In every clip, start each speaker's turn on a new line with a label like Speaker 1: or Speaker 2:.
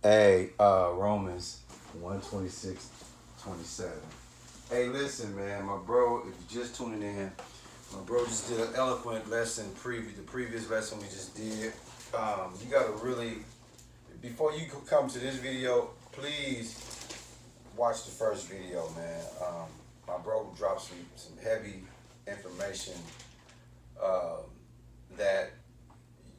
Speaker 1: Hey, Romans 1:26-27. Hey, listen, man, my bro, if you're just tuning in, my bro just did an eloquent lesson the previous lesson we just did. You gotta really, before you come to this video, please watch the first video, man. My bro dropped some heavy information that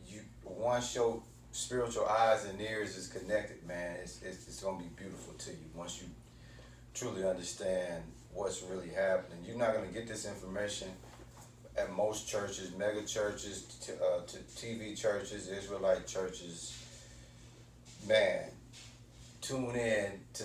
Speaker 1: you once your spiritual eyes and ears is connected, man. It's gonna be beautiful to you once you truly understand what's really happening. You're not gonna get this information at most churches, mega churches, to TV churches, Israelite churches. Man, tune in to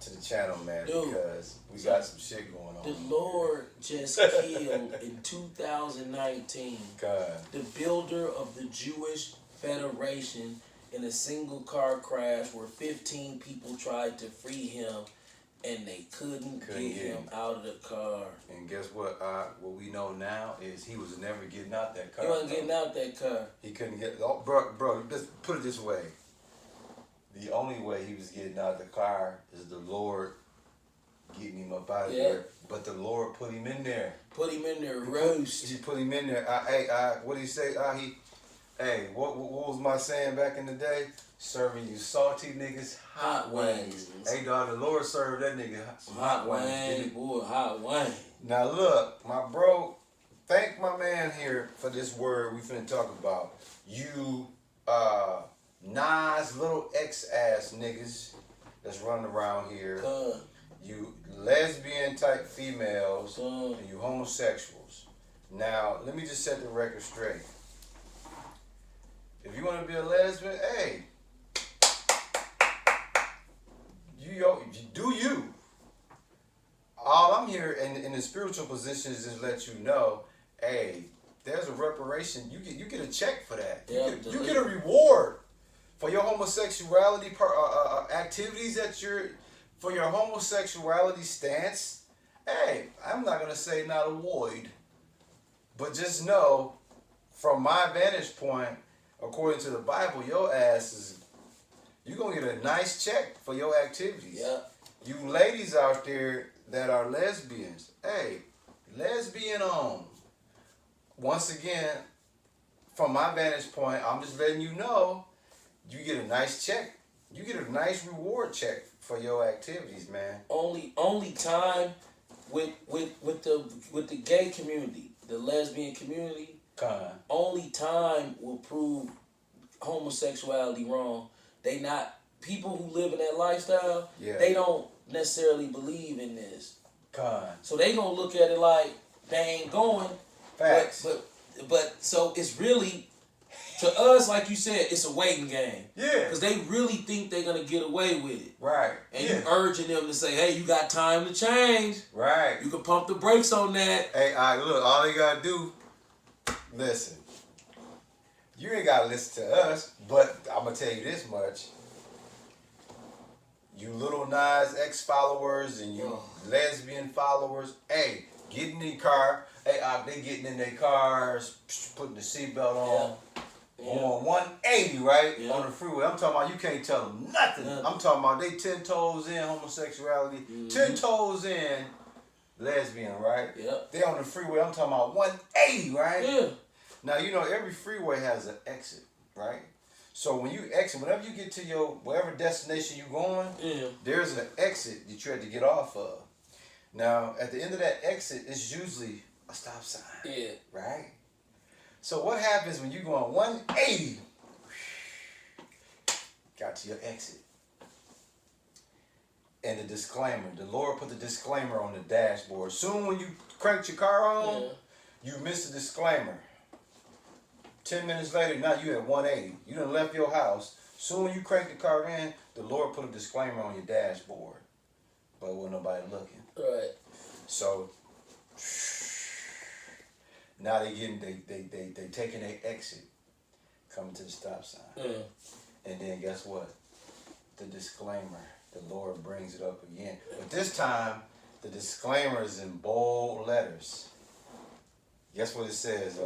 Speaker 1: the channel, man. Dude, because we got some shit going on.
Speaker 2: The Lord just killed in 2019
Speaker 1: God.
Speaker 2: the builder of the Jewish Federation in a single car crash where 15 people tried to free him and they couldn't get him out of the car.
Speaker 1: And guess what? What we know now is he was never getting out that car.
Speaker 2: He wasn't getting out that car.
Speaker 1: He couldn't get. Oh, bro, just put it this way. The only way he was getting out of the car is the Lord getting him up out of there. But the Lord put him in there.
Speaker 2: Put him in there, roast.
Speaker 1: He put him in there. What did he say? What was my saying back in the day? Serving you salty niggas hot wings. Hey, dog, the Lord served that nigga some hot wings.
Speaker 2: Boy, hot wings.
Speaker 1: Now look, my bro, thank my man here for this word we finna talk about. You, nice little ex-ass niggas that's running around here. You lesbian type females and you homosexuals. Now, let me just set the record straight. If you want to be a lesbian, hey, you do you. All I'm here in the spiritual position is just let you know, hey, there's a reparation. You get a check for that. You get a reward for your homosexuality activities for your homosexuality stance. Hey, I'm not gonna say not a void, but just know, from my vantage point, according to the Bible, your ass you're gonna get a nice check for your activities.
Speaker 2: Yeah.
Speaker 1: You ladies out there that are lesbians, hey, lesbian on. Once again, from my vantage point, I'm just letting you know, you get a nice check. You get a nice reward check for your activities, man.
Speaker 2: Only time with the gay community, the lesbian community, only time will prove homosexuality wrong. They not people who live in that lifestyle. Yeah. They don't necessarily believe in this. So they gonna look at it like they ain't going.
Speaker 1: Facts.
Speaker 2: But so it's really, to us, like you said, it's a waiting game.
Speaker 1: Yeah.
Speaker 2: Because they really think they're gonna get away with it.
Speaker 1: Right.
Speaker 2: And you urging them to say, hey, you got time to change.
Speaker 1: Right.
Speaker 2: You can pump the brakes on that.
Speaker 1: Hey, look, all they gotta do, listen. You ain't gotta listen to us, but I'm gonna tell you this much. You little Nas X followers and you lesbian followers, hey, get in the car. Hey, they getting in their cars, putting the seatbelt on. On 180, right? Yeah. On the freeway. I'm talking about you can't tell them nothing. I'm talking about they 10 toes in homosexuality, 10 toes in lesbian, right? Yep. They on the freeway. I'm talking about 180, right?
Speaker 2: Yeah.
Speaker 1: Now, you know, every freeway has an exit, right? So when you exit, whenever you get to your, whatever destination you're going, there's an exit that you have to get off of. Now, at the end of that exit, it's usually a stop sign. Yeah. Right? So what happens when you go on 180? Got to your exit. And the disclaimer. The Lord put the disclaimer on the dashboard. Soon when you cranked your car on, you missed the disclaimer. 10 minutes later, now you at 180. You done left your house. Soon when you crank the car in, the Lord put a disclaimer on your dashboard. But wasn't nobody looking.
Speaker 2: Right.
Speaker 1: So now they taking their exit, coming to the stop sign. And then guess what? The disclaimer. The Lord brings it up again. But this time, the disclaimer is in bold letters. Guess what it says?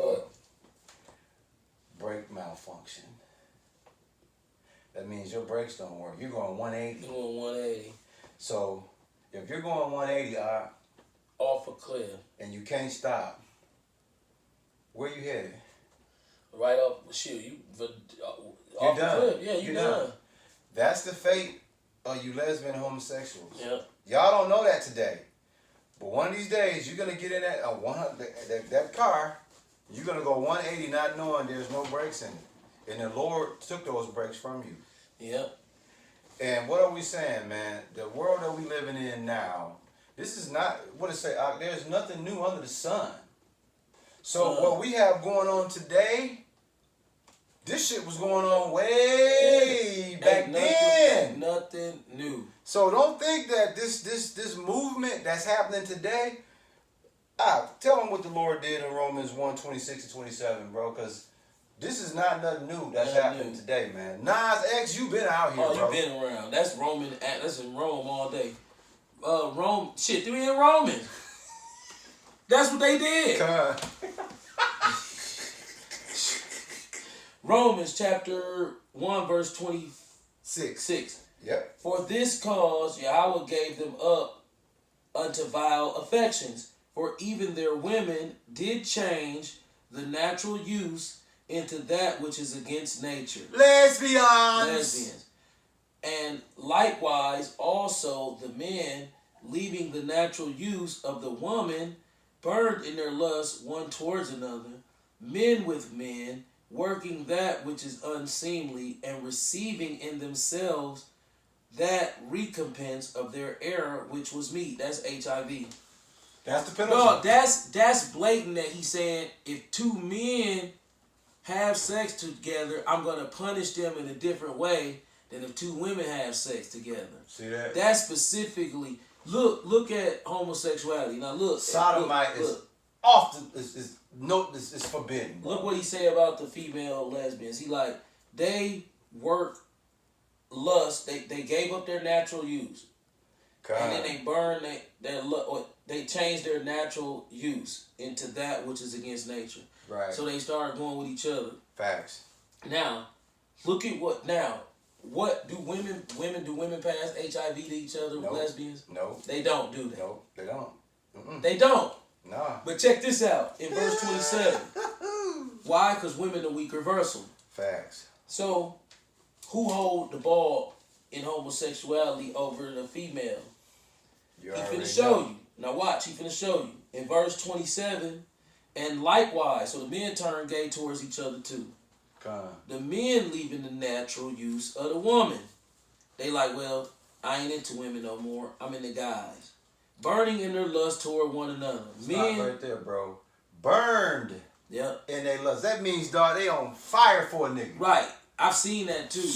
Speaker 1: Brake malfunction. that means your brakes don't work. You're going 180.
Speaker 2: You're going 180.
Speaker 1: So if you're going 180,
Speaker 2: off a cliff,
Speaker 1: and you can't stop, where you headed?
Speaker 2: Right up, shoot,
Speaker 1: you're
Speaker 2: off
Speaker 1: done.
Speaker 2: the cliff. Yeah, you're done.
Speaker 1: That's the fate of you lesbian homosexuals.
Speaker 2: Yep.
Speaker 1: Y'all don't know that today. But one of these days, you're going to get in that car, you're going to go 180 not knowing there's no brakes in it. And the Lord took those brakes from you.
Speaker 2: Yep.
Speaker 1: And what are we saying, man? The world that we living in now, this is not, what it say, there's nothing new under the sun. So what we have going on today, this shit was going on way back then.
Speaker 2: Nothing new.
Speaker 1: So don't think that this movement that's happening today, tell them what the Lord did in Romans 1:26-27, bro, because this is not nothing new that's happening today, man. Nas X, you been out here, bro.
Speaker 2: You been around. That's Roman. That's in Rome all day. Rome, shit, they in Romans. That's what they did. Romans chapter 1 verse 26.
Speaker 1: Yep.
Speaker 2: For this cause Yahweh gave them up unto vile affections, for even their women did change the natural use into that which is against nature.
Speaker 1: Lesbians.
Speaker 2: And likewise also the men, leaving the natural use of the woman, burned in their lust one towards another, men with men, working that which is unseemly, and receiving in themselves that recompense of their error which was meat. That's HIV.
Speaker 1: That's the penalty.
Speaker 2: No, that's blatant that he's saying if two men have sex together, I'm going to punish them in a different way than if two women have sex together.
Speaker 1: See that?
Speaker 2: That's specifically, look at homosexuality. Now look.
Speaker 1: Sodomite is often, is forbidden. Bro.
Speaker 2: Look what he say about the female lesbians. He like, they work lust, they gave up their natural use. God. And then they burn they change their natural use into that which is against nature.
Speaker 1: Right.
Speaker 2: So they start going with each other.
Speaker 1: Facts.
Speaker 2: Now, look at what do women pass HIV to each other,
Speaker 1: nope.
Speaker 2: Lesbians?
Speaker 1: No.
Speaker 2: They don't do that.
Speaker 1: No, they don't. Mm-mm.
Speaker 2: They don't.
Speaker 1: Nah.
Speaker 2: But check this out in verse 27. Why? Because women are weaker vessel.
Speaker 1: Facts.
Speaker 2: So, who hold the ball in homosexuality over the female? He finna show you. Now watch, he finna show you. In verse 27, and likewise, so the men turn gay towards each other too. The men leaving the natural use of the woman. They like, well, I ain't into women no more. I'm into guys. Burning in their lust toward one another.
Speaker 1: Men right there, bro. Burned.
Speaker 2: Yep.
Speaker 1: In their lust. That means, dog, they on fire for a nigga.
Speaker 2: Right. I've seen that too.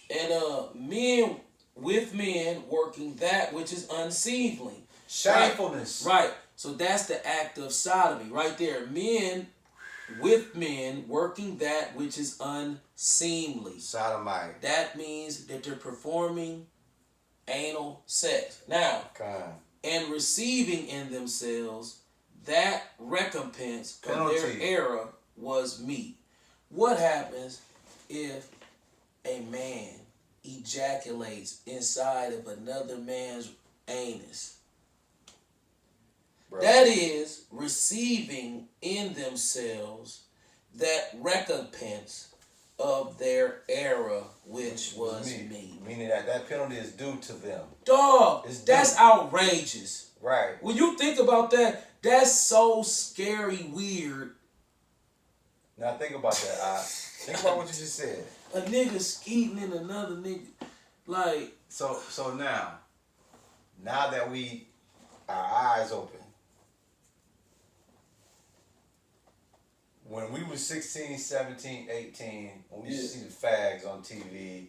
Speaker 2: And men with men working that which is unseemly.
Speaker 1: Shamefulness.
Speaker 2: Right. So that's the act of sodomy right there. Men with men working that which is unseemly.
Speaker 1: Sodomite.
Speaker 2: That means that they're performing anal sex. Now, and receiving in themselves that recompense of their error was meat. What happens if a man ejaculates inside of another man's anus? Bro. That is receiving in themselves that recompense of their error, which was me.
Speaker 1: Meaning that penalty is due to them.
Speaker 2: Dog, that's outrageous.
Speaker 1: Right.
Speaker 2: When you think about that, that's so scary weird.
Speaker 1: Now think about that. Think about what you just said.
Speaker 2: A nigga skeeting in another nigga. Like.
Speaker 1: So now that our eyes open, when we were 16, 17, 18, when we used to see the fags on TV,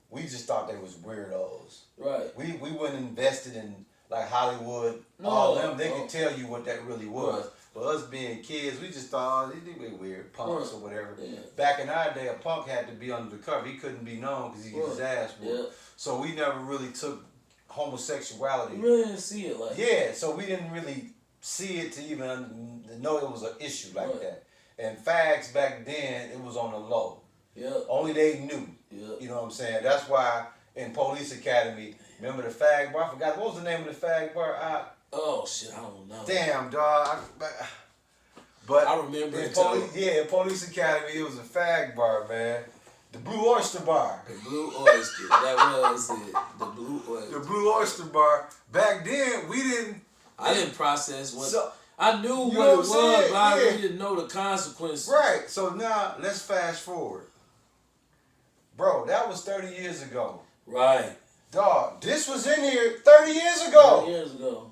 Speaker 1: we just thought they was weirdos.
Speaker 2: Right.
Speaker 1: We weren't invested in like Hollywood. All them, they could tell you what that really was. Right. But us being kids, we just thought, oh, these were weird punks or whatever. Yeah. Back in our day, a punk had to be under the cover. He couldn't be known because he get his ass whooped. Yeah. So we never really took homosexuality.
Speaker 2: We really didn't see it like that.
Speaker 1: Yeah, so we didn't really see it to even know it was an issue like that. And fags back then, it was on the low.
Speaker 2: Yeah.
Speaker 1: Only they knew.
Speaker 2: Yep.
Speaker 1: You know what I'm saying? That's why in Police Academy, remember the fag bar? I forgot what was the name of the fag bar.
Speaker 2: Oh shit, I don't know.
Speaker 1: Damn, dog. But
Speaker 2: I remember
Speaker 1: in
Speaker 2: it.
Speaker 1: in Police Academy, it was a fag bar, man. The Blue Oyster Bar.
Speaker 2: The Blue Oyster. That was it. The Blue Oyster.
Speaker 1: The Blue Oyster Bar. Back then, we didn't.
Speaker 2: I didn't process what.
Speaker 1: So,
Speaker 2: I knew what it was, but I really didn't know the consequences.
Speaker 1: Right. So now let's fast forward, bro. That was 30 years ago.
Speaker 2: Right.
Speaker 1: Dog, this was in here 30 years ago.
Speaker 2: 30 years ago.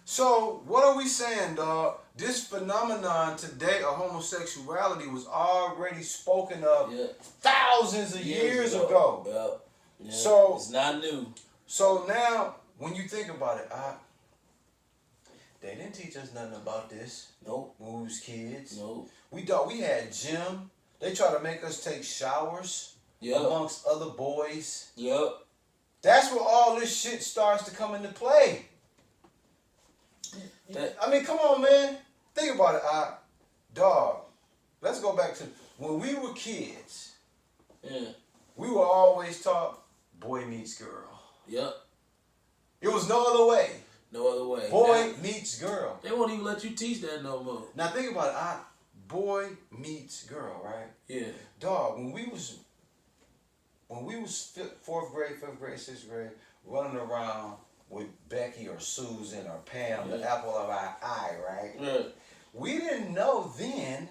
Speaker 1: So what are we saying, dog? This phenomenon today of homosexuality was already spoken of thousands of years ago.
Speaker 2: Yep. Yeah.
Speaker 1: So
Speaker 2: it's not new.
Speaker 1: So now, when you think about it, they didn't teach us nothing about this.
Speaker 2: Nope.
Speaker 1: When we was kids.
Speaker 2: Nope.
Speaker 1: We thought we had gym. They try to make us take showers amongst other boys.
Speaker 2: Yep.
Speaker 1: That's where all this shit starts to come into play. I mean, come on, man. Think about it, dog. Let's go back to when we were kids.
Speaker 2: Yeah.
Speaker 1: We were always taught boy meets girl.
Speaker 2: Yep.
Speaker 1: It was no other way.
Speaker 2: No other way.
Speaker 1: Boy meets girl.
Speaker 2: They won't even let you teach that no more.
Speaker 1: Now think about it. Boy meets girl, right?
Speaker 2: Yeah.
Speaker 1: Dog, when we was 4th grade, 5th grade, 6th grade, running around with Becky or Susan or Pam, the apple of our eye, right?
Speaker 2: Yeah.
Speaker 1: We didn't know then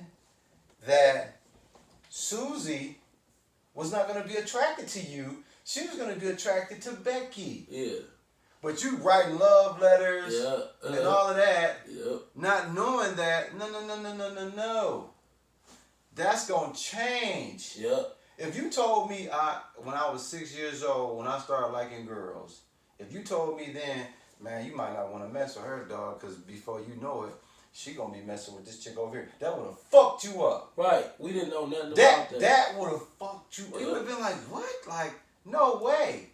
Speaker 1: that Susie was not going to be attracted to you. She was going to be attracted to Becky.
Speaker 2: Yeah.
Speaker 1: But you writing love letters and all of that,
Speaker 2: Yep.
Speaker 1: not knowing that, no. That's going to change.
Speaker 2: Yep.
Speaker 1: If you told me when I was 6 years old, when I started liking girls, if you told me then, man, you might not want to mess with her, dog, because before you know it, she going to be messing with this chick over here. That would have fucked you up.
Speaker 2: Right. We didn't know nothing about that.
Speaker 1: That would have fucked you up. You would have been like, what? Like, no way.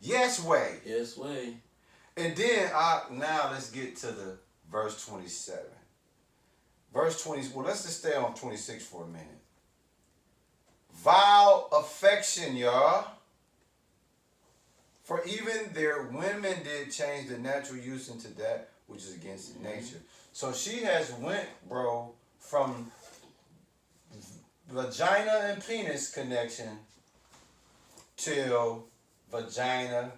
Speaker 1: Yes way.
Speaker 2: Yes way.
Speaker 1: And then, now let's get to the verse 27. Verse 20, well, let's just stay on 26 for a minute. Vile affection, y'all. For even their women did change the natural use into that which is against nature. So she has went, bro, from vagina and penis connection till vagina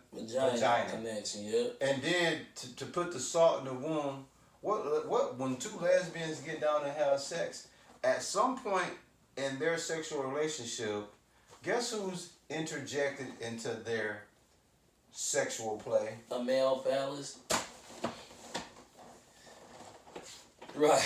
Speaker 2: connection, yeah.
Speaker 1: And then to put the salt in the wound, what when two lesbians get down and have sex, at some point in their sexual relationship, guess who's interjected into their sexual play?
Speaker 2: A male phallus. Right.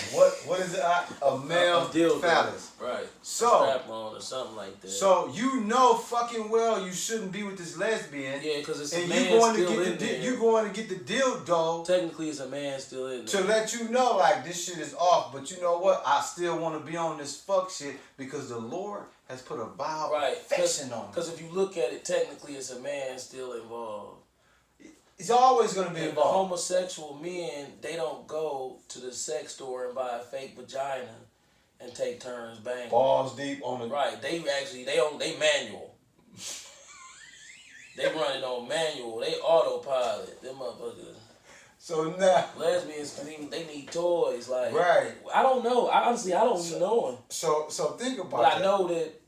Speaker 1: What is it? A male phallus.
Speaker 2: Right.
Speaker 1: So
Speaker 2: strap on or something like that.
Speaker 1: So you know fucking well you shouldn't be with this lesbian.
Speaker 2: Yeah, because it's
Speaker 1: and
Speaker 2: a man still in
Speaker 1: there.
Speaker 2: there.
Speaker 1: You going to get the dildo.
Speaker 2: Technically, it's a man still in there.
Speaker 1: To let you know, like, this shit is off. But you know what? I still want to be on this fuck shit because the Lord has put a vile affection on me.
Speaker 2: Because if you look at it, technically, it's a man still involved.
Speaker 1: It's always going to be
Speaker 2: and
Speaker 1: involved.
Speaker 2: The homosexual men, they don't go to the sex store and buy a fake vagina and take turns banging.
Speaker 1: Balls deep on the...
Speaker 2: Right. They manual. They running on manual. They autopilot. Them motherfuckers.
Speaker 1: So now...
Speaker 2: Lesbians, they need toys. Like,
Speaker 1: right.
Speaker 2: I don't know. Honestly, I don't even know them.
Speaker 1: So think about
Speaker 2: But I know that...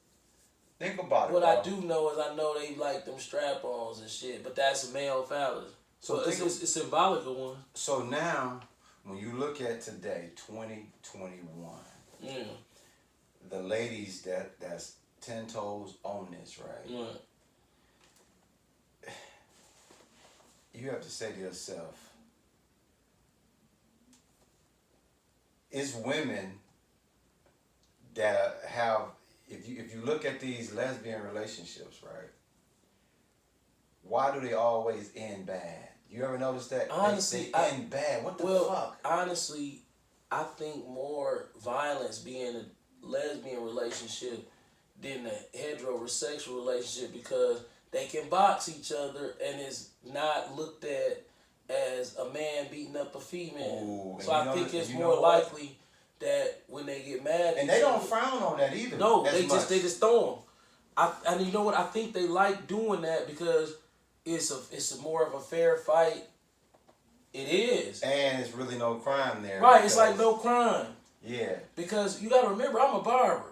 Speaker 1: Think about it.
Speaker 2: What I do know is I know they like them strap-ons and shit, but that's a male phallus. So it's symbolic of one.
Speaker 1: So now, when you look at today, 2021, the ladies that's 10 toes on this, right? You have to say to yourself, it's women that have. If you look at these lesbian relationships, right? Why do they always end bad? You ever notice that?
Speaker 2: Honestly,
Speaker 1: they end bad. What the fuck?
Speaker 2: Honestly, I think more violence be in a lesbian relationship than a heterosexual relationship because they can box each other and it's not looked at as a man beating up a female.
Speaker 1: Ooh,
Speaker 2: so I think it's more likely that when they get mad,
Speaker 1: and they don't frown on that either.
Speaker 2: No, they just throw them. And you know what? I think they like doing that because it's more of a fair fight. It is.
Speaker 1: And it's really no crime there.
Speaker 2: Right, it's like no crime.
Speaker 1: Yeah.
Speaker 2: Because you got to remember, I'm a barber.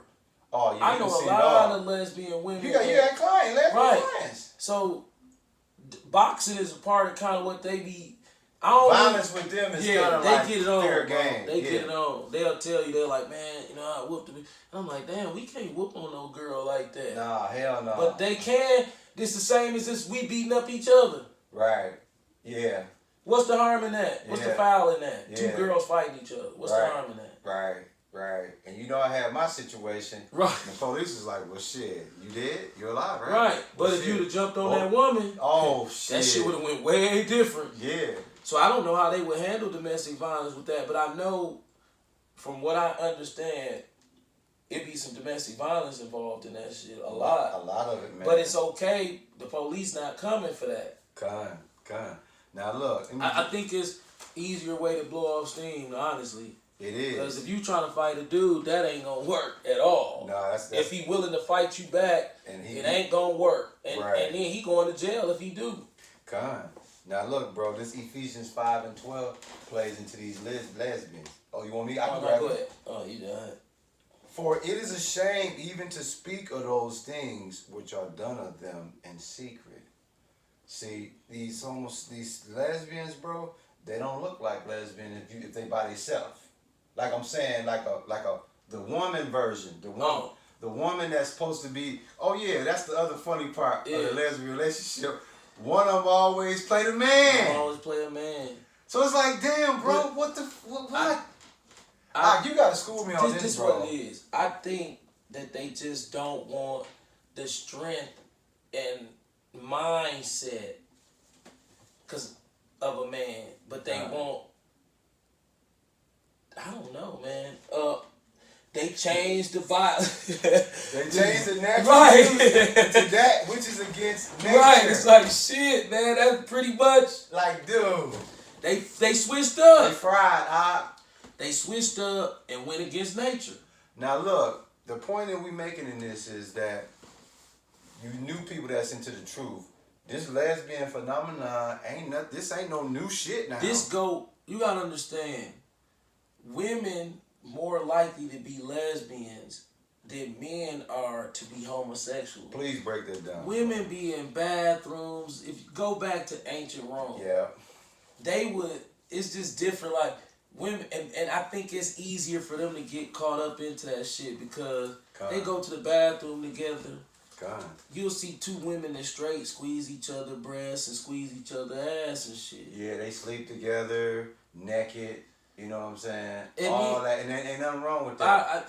Speaker 1: Oh, yeah.
Speaker 2: I know a lot of lesbian women.
Speaker 1: You got clients, lesbian clients.
Speaker 2: So, boxing is a part of kind of what they be.
Speaker 1: Violence with them is kind of like
Speaker 2: get it on,
Speaker 1: fair game.
Speaker 2: They get it on. They'll tell you, they're like, man, you know, I whooped him. And I'm like, damn, we can't whoop on no girl like that.
Speaker 1: Nah, hell no.
Speaker 2: But they can. This the same as this. We beating up each other.
Speaker 1: Right. Yeah.
Speaker 2: What's the harm in that? What's the foul in that?
Speaker 1: Yeah.
Speaker 2: 2 girls fighting each other. What's the harm in that?
Speaker 1: Right. And you know I had my situation.
Speaker 2: Right.
Speaker 1: The police was like, well, shit, you dead? You're alive, right?
Speaker 2: Right. But if you'd have jumped on that woman,
Speaker 1: shit.
Speaker 2: that shit would have went way different.
Speaker 1: Yeah.
Speaker 2: So I don't know how they would handle domestic violence with that, but I know from what I understand, it be some domestic violence involved in that shit. A lot
Speaker 1: of it, man.
Speaker 2: But it's okay. The police not coming for that.
Speaker 1: Kind. Now look.
Speaker 2: I think it's easier way to blow off steam, honestly.
Speaker 1: It is.
Speaker 2: Because if you trying to fight a dude, that ain't gonna work at all.
Speaker 1: No, that's
Speaker 2: if he willing to fight you back, it ain't gonna work. And then he going to jail if he do.
Speaker 1: Kind. Now look, bro, this Ephesians 5:12 plays into these lesbians. Oh, you want me? I can grab it.
Speaker 2: Oh, you done.
Speaker 1: For it is a shame even to speak of those things which are done of them in secret. See, these lesbians, bro, they don't look like lesbians if they by themselves. Like I'm saying, the woman version, the woman that's supposed to be. Oh yeah, that's the other funny part of the lesbian relationship. One of them always play the man.
Speaker 2: Always play a man.
Speaker 1: So it's like, damn, bro, what? You gotta school me on this,
Speaker 2: This
Speaker 1: bro.
Speaker 2: what it is. I think that they just don't want the strength and mindset of a man, but they want. I don't know, man. They changed the violence.
Speaker 1: They changed the natural use to that which is against nature.
Speaker 2: Right, it's like shit, man. That's pretty much
Speaker 1: like, dude.
Speaker 2: They switched up.
Speaker 1: They fried.
Speaker 2: They switched up and went against nature.
Speaker 1: Now look, the point that we making in this is that you new people that's into the truth. This lesbian phenomenon this ain't no new shit now.
Speaker 2: You gotta understand, women more likely to be lesbians than men are to be homosexual.
Speaker 1: Please break that down.
Speaker 2: Women be in bathrooms. If you go back to ancient Rome, it's just different. Like women, and I think it's easier for them to get caught up into that shit because they go to the bathroom together. You'll see 2 women that straight squeeze each other breasts and squeeze each other ass and shit. Yeah,
Speaker 1: they sleep together, naked. You know what I'm saying? That, and there ain't nothing wrong with that.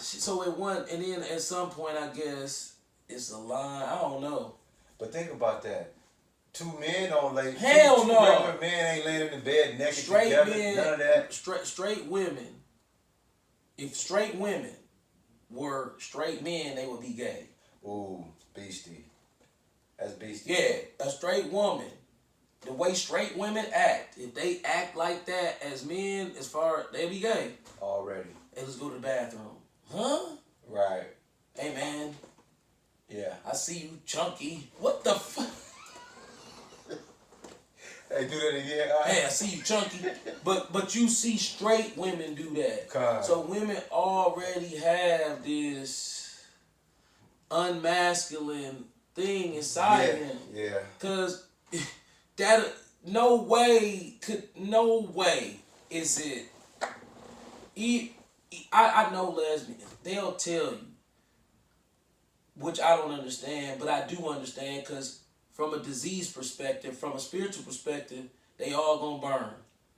Speaker 2: And then at some point, I guess it's a line. I don't know.
Speaker 1: But think about that. 2 men don't lay.
Speaker 2: Hell no.
Speaker 1: Regular men ain't laying in the bed naked together. None of that.
Speaker 2: Straight women. If straight women were straight men, they would be gay.
Speaker 1: Ooh, beastie. That's beastie.
Speaker 2: Yeah, a straight woman. The way straight women act, if they act like that as men, they be gay.
Speaker 1: Already.
Speaker 2: Hey, let's go to the bathroom. Huh?
Speaker 1: Right.
Speaker 2: Hey, man.
Speaker 1: Yeah.
Speaker 2: I see you chunky. What the fuck?
Speaker 1: Hey, do that again.
Speaker 2: Hey, I see you chunky. But you see straight women do that. So women already have this unmasculine thing inside them. Yeah. Because no way is it. I know lesbians. They'll tell you, which I don't understand, but I do understand because from a disease perspective, from a spiritual perspective, they all gonna burn.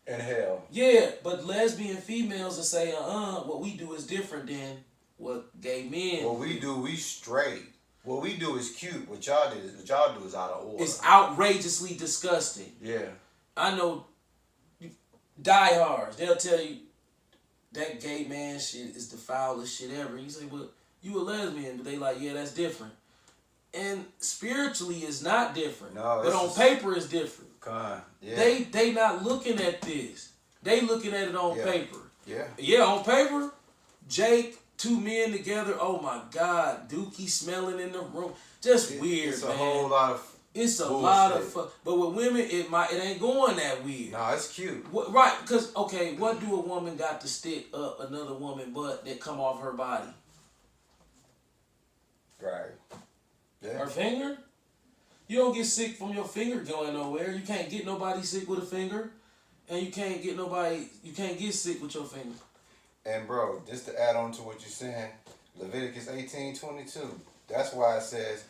Speaker 1: In hell.
Speaker 2: Yeah, but lesbian females will say, what we do is different than what gay men.
Speaker 1: What we do, we straight. What we do is cute. What y'all do is out of order.
Speaker 2: It's outrageously disgusting.
Speaker 1: Yeah.
Speaker 2: I know diehards. They'll tell you that gay man shit is the foulest shit ever. You say, well, you a lesbian, but they like, yeah, that's different. And spiritually, it's not different. No, but on paper, it's different. Yeah. They not looking at this. They looking at it on paper.
Speaker 1: Yeah.
Speaker 2: Yeah, on paper, Jake two men together. Oh my God, Dookie smelling in the room. Just weird,
Speaker 1: it's a
Speaker 2: man.
Speaker 1: whole lot of
Speaker 2: It's a
Speaker 1: bullshit.
Speaker 2: lot of fuck. But with women, it ain't going that weird.
Speaker 1: Nah, it's cute.
Speaker 2: Right, because, okay, what do a woman got to stick up another woman butt that come off her body?
Speaker 1: Right. Yeah.
Speaker 2: Her finger? You don't get sick from your finger going nowhere. You can't get nobody sick with a finger. And you can't get sick with your finger.
Speaker 1: And bro, just to add on to what you're saying, Leviticus 18:22. That's why it says,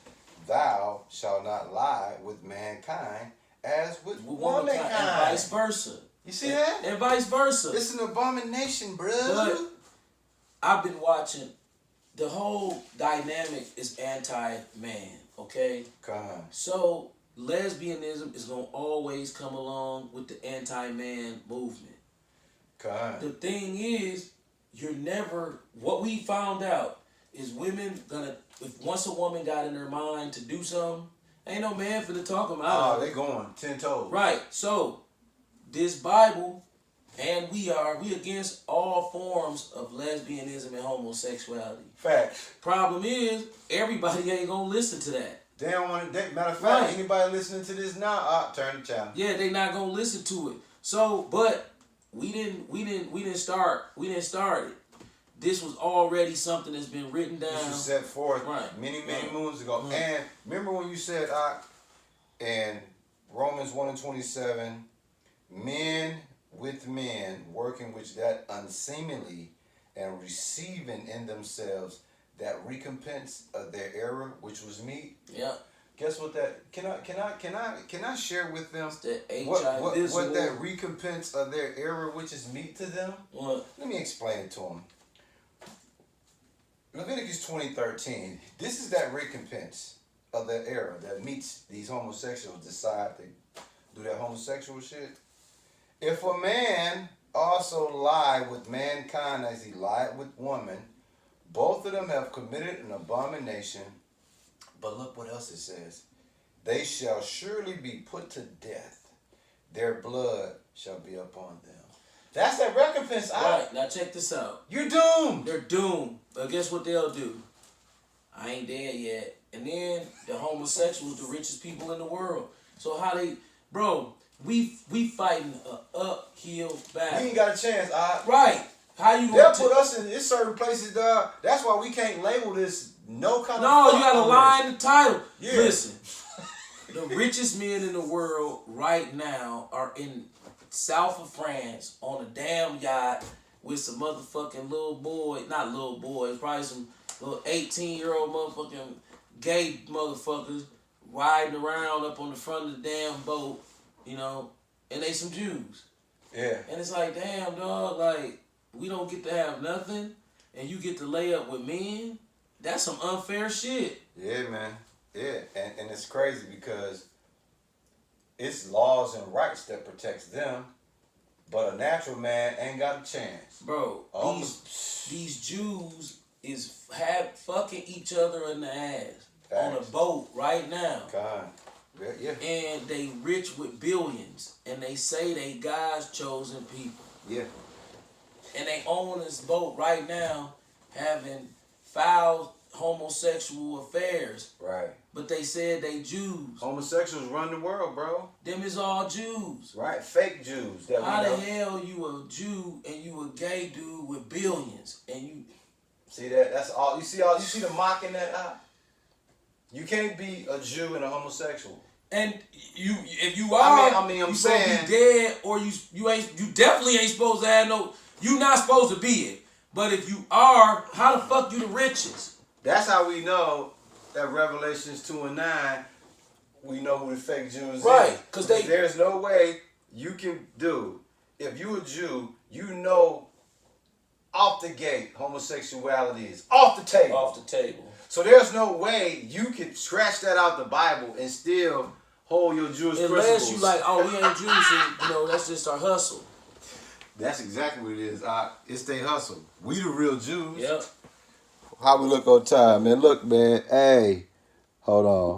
Speaker 1: "Thou shalt not lie with mankind as with womankind."
Speaker 2: And vice versa.
Speaker 1: You see that?
Speaker 2: And vice versa.
Speaker 1: It's an abomination, bro.
Speaker 2: But I've been watching. The whole dynamic is anti-man, okay?
Speaker 1: Come.
Speaker 2: So lesbianism is gonna always come along with the anti-man movement.
Speaker 1: Come.
Speaker 2: The thing is, what we found out is women if once a woman got in her mind to do something, ain't no man finna talk them out.
Speaker 1: Oh, they going 10 toes.
Speaker 2: Right. So this Bible, and we against all forms of lesbianism and homosexuality.
Speaker 1: Facts.
Speaker 2: Problem is, everybody ain't gonna listen to that.
Speaker 1: They don't want to. Matter of fact,
Speaker 2: Right.
Speaker 1: Anybody listening to this now, turn the channel.
Speaker 2: Yeah, they not gonna listen to it. So, but we didn't start it. This was already something that's been written down.
Speaker 1: This was set forth
Speaker 2: Right.
Speaker 1: many moons ago.
Speaker 2: Right.
Speaker 1: And remember when you said in Romans 1:27, men with men working which that unseemly and receiving in themselves that recompense of their error which was meet.
Speaker 2: Yeah.
Speaker 1: Guess what that can I share with them
Speaker 2: What
Speaker 1: what that recompense of their error which is meet to them?
Speaker 2: What?
Speaker 1: Let me explain it to them. Leviticus 20:13. This is that recompense of that error that meets these homosexuals decide to do that homosexual shit. If a man also lie with mankind as he lied with woman, both of them have committed an abomination. But look what else it says. They shall surely be put to death. Their blood shall be upon them. That's that recompense.
Speaker 2: Right. Now check this out.
Speaker 1: You're doomed.
Speaker 2: They're doomed. But guess what they'll do? I ain't dead yet. And then the homosexuals, the richest people in the world. So how they, bro, we fighting a uphill battle.
Speaker 1: We ain't got a chance.
Speaker 2: Right. How you
Speaker 1: They'll
Speaker 2: gonna
Speaker 1: put us in certain places, dog. That's why we can't label this no kind of.
Speaker 2: No, you gotta lie in the title.
Speaker 1: Yeah.
Speaker 2: Listen, the richest men in the world right now are in south of France on a damn yacht with some motherfucking not little boys, probably some little 18-year-old motherfucking gay motherfuckers riding around up on the front of the damn boat, you know, and they some Jews.
Speaker 1: Yeah.
Speaker 2: And it's like, damn, dog, like, we don't get to have nothing, and you get to lay up with men? That's some unfair shit.
Speaker 1: Yeah, man. Yeah, and it's crazy because it's laws and rights that protects them, but a natural man ain't got a chance.
Speaker 2: Bro, these Jews is fucking each other in the ass. Facts. On a boat right now.
Speaker 1: God. Yeah.
Speaker 2: And they rich with billions, and they say they God's chosen people.
Speaker 1: Yeah.
Speaker 2: And they own this boat right now having foul homosexual affairs.
Speaker 1: Right.
Speaker 2: But they said they Jews.
Speaker 1: Homosexuals run the world, bro.
Speaker 2: Them is all Jews.
Speaker 1: Right. Fake Jews.
Speaker 2: How the hell you a Jew and you a gay dude with billions and you
Speaker 1: see that? That's all. You see the mocking that out? You can't be a Jew and a homosexual.
Speaker 2: And if you are,
Speaker 1: I'm
Speaker 2: you
Speaker 1: saying,
Speaker 2: supposed to be dead, or you definitely ain't supposed to have no. You not supposed to be it. But if you are, how the fuck you the richest?
Speaker 1: That's how we know that Revelations 2:9. We know who the fake Jews
Speaker 2: right,
Speaker 1: is.
Speaker 2: because
Speaker 1: there's no way you can do. If you a Jew, you know off the gate homosexuality is off the table.
Speaker 2: Off the table.
Speaker 1: So there's no way you can scratch that out the Bible and still hold your Jewish principles.
Speaker 2: Unless you like, oh, we ain't Jews, so, that's just our hustle.
Speaker 1: That's exactly what it is. It's their hustle. We the real Jews.
Speaker 2: Yep.
Speaker 1: How we look on time, man. Look, man. Hey, hold on.